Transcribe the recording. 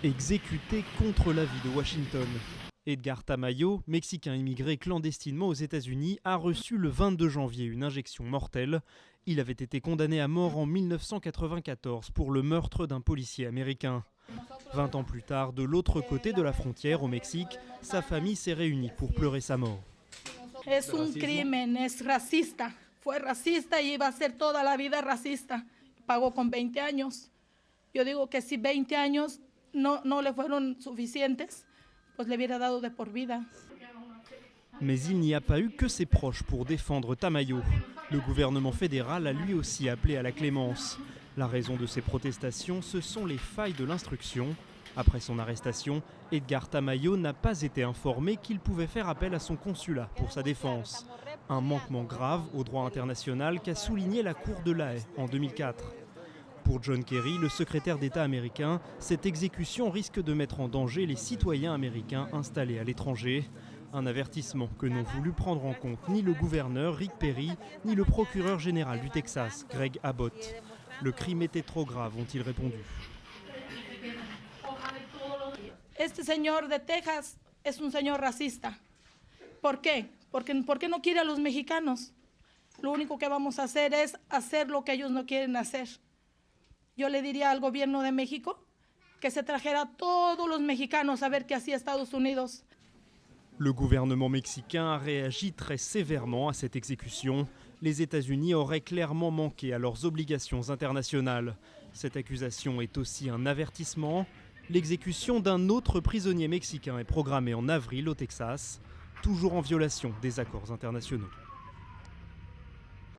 Exécuté contre l'avis de Washington. Edgar Tamayo, Mexicain immigré clandestinement aux États-Unis, a reçu le 22 janvier une injection mortelle. Il avait été condamné à mort en 1994 pour le meurtre d'un policier américain. 20 ans plus tard, de l'autre côté de la frontière, au Mexique, sa famille s'est réunie pour pleurer sa mort. Es un crimen, es racista. Fue racista y iba a ser toda la vida racista. Pagó con 20 años. Yo digo que si 20 años no le fueron suficientes, pues le hubiera dado de por vida. Mais il n'y a pas eu que ses proches pour défendre Tamayo. Le gouvernement fédéral a lui aussi appelé à la clémence. La raison de ces protestations, ce sont les failles de l'instruction. Après son arrestation, Edgar Tamayo n'a pas été informé qu'il pouvait faire appel à son consulat pour sa défense. Un manquement grave au droit international qu'a souligné la Cour de La Haye en 2004. Pour John Kerry, le secrétaire d'État américain, cette exécution risque de mettre en danger les citoyens américains installés à l'étranger. Un avertissement que n'ont voulu prendre en compte ni le gouverneur Rick Perry, ni le procureur général du Texas, Greg Abbott. Le crime était trop grave, ont-ils répondu. Este señor de Texas es un señor racista. ¿Por qué? Porque no quiere a los mexicanos. Lo único que vamos a hacer es hacer lo que ellos no quieren hacer. Yo le diría al gobierno de México que se trajera a todos los mexicanos a ver qué hacía Estados Unidos. Le gouvernement mexicain a réagi très sévèrement à cette exécution. Les États-Unis auraient clairement manqué à leurs obligations internationales. Cette accusation est aussi un avertissement. L'exécution d'un autre prisonnier mexicain est programmée en avril au Texas, toujours en violation des accords internationaux.